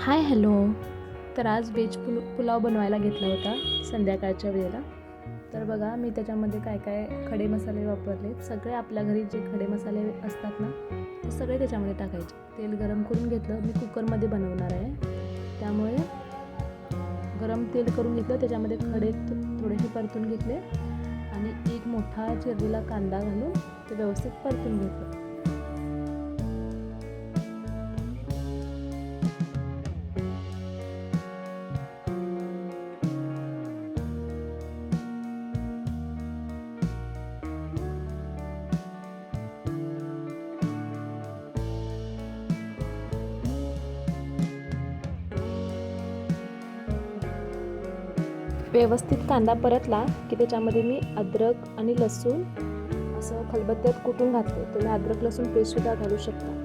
Hi hello. तर आज veg pulao बनवायला घेतला होता संध्याकाळच्या वेळेला. तर बघा मी त्याच्यामध्ये काय काय खडे मसाले वापरले. सगळे आपल्या घरी जे खडे मसाले असतात ना ते सगळे त्याच्यामध्ये टाकायचे. तेल गरम करून घेतलं. मी कुकरमध्ये बनवणार आहे त्यामुळे गरम तेल करून घेतलं. त्याच्यामध्ये खडे थोडेसे परतून घेतले आणि एक मोठा चिरलेला कांदा घालून ते व्यवस्थित परतून घेतलं. व्यवस्थित कांदा परतला की त्याच्यामध्ये मी अद्रक आणि लसूण असं खलबत्त्यात कुटून घातले. तुम्ही अद्रक लसूण पेस्टसुद्धा घालू शकता.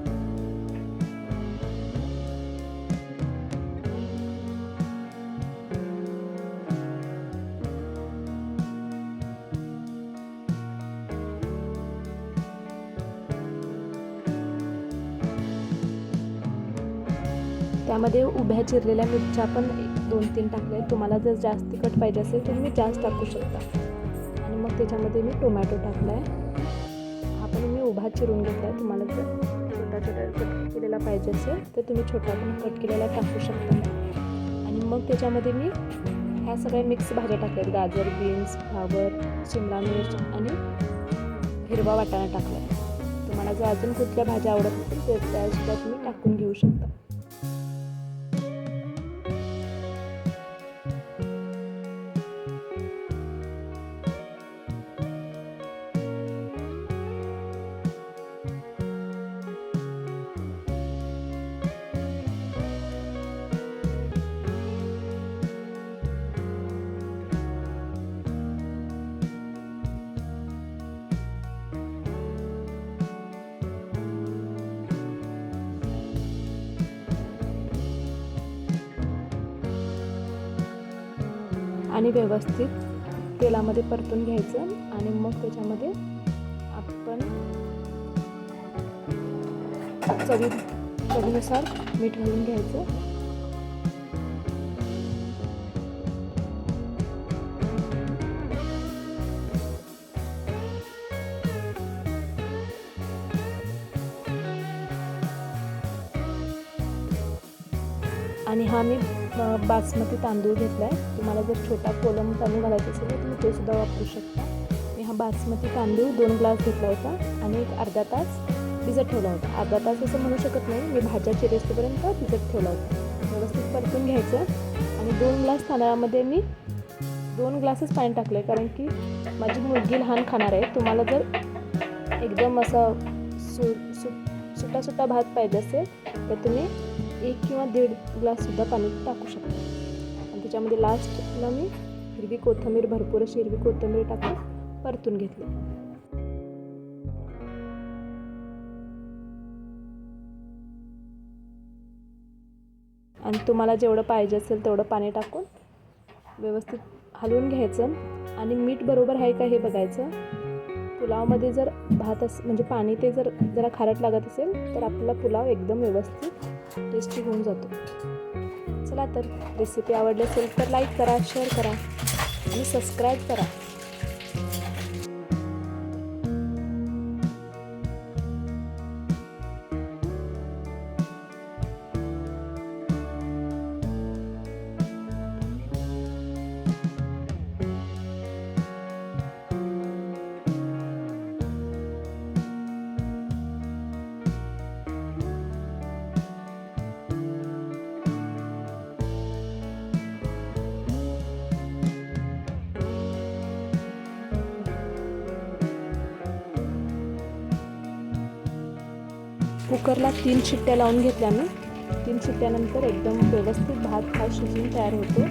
त्यामध्ये उभ्या चिरलेल्या मिरच्या पण 2-3 टाकल्या. तुम्हाला जर जास्त तिखट पाहिजे असेल तर तुम्ही जास्त टाकू शकता. आणि मग त्याच्यामध्ये मी टोमॅटो टाकला आहे. हा पण मी उभा चिरून घेतला आहे. तुम्हाला जर छोटा कट केलेला पाहिजे असेल तर तुम्ही छोटा पण कट केलेला टाकू शकता. आणि मग त्याच्यामध्ये मी ह्या सगळ्या मिक्स भाज्या टाकल्यात. गाजर, बीन्स, फ्लावर, शिमला मिर्च आणि हिरवा वाटाणा टाकला आहे. तुम्हाला जर अजून कुठल्या भाज्या आवडत असतील तर त्यासुद्धा तुम्ही टाकून घेऊ शकता. आणि व्यवस्थित तेलामध्ये परतून घ्यायचं. आणि मग त्याच्यामध्ये आपण चवीनुसार मीठ घालून घ्यायचं. आणि हा मी बासमती तांदूळ घेतला आहे. तुम्हाला जर छोटा कोलम तांदूळ घालायचा असेल तर तुम्ही तोसुद्धा वापरू शकता. मी हा बासमती तांदूळ 2 ग्लास घेतला होता आणि एक अर्धा तास भिजत ठेवला होता. अर्धा तास असं म्हणू शकत नाही, मी भाज्या चिरेस्तोपर्यंत भिजत ठेवला होता. व्यवस्थित परतून घ्यायचं. आणि 2 ग्लास तांदळामध्ये मी 2 ग्लासच पाणी टाकलं आहे, कारण की माझी मुलगी लहान खाणार आहे. तुम्हाला जर एकदम असा सुटा भात पाहिजे असेल तर तुम्ही 1 किंवा 1.5 ग्लाससुद्धा पाणी टाकू शकता. आणि त्याच्यामध्ये लास्टला मी भरपूर अशी हिरवी कोथिंबीर टाकून परतून घेतली. आणि तुम्हाला जेवढं पाहिजे असेल तेवढं पाणी टाकून व्यवस्थित हलवून घ्यायचं. आणि मीठ बरोबर आहे का हे बघायचं. पुलावमध्ये जर म्हणजे पाणी ते जरा खारट लागत असेल तर आपला पुलाव एकदम व्यवस्थित टेस्टी होऊन जातो. चला तर रेसिपी आवडली असेल तर लाईक करा, शेअर करा आणि सबस्क्राईब करा. कुकरला 3 शिट्ट्या लावून घेतल्या मी. 3 शिट्ट्यानंतर एकदम व्यवस्थित भात हा शिजून तयार होतो.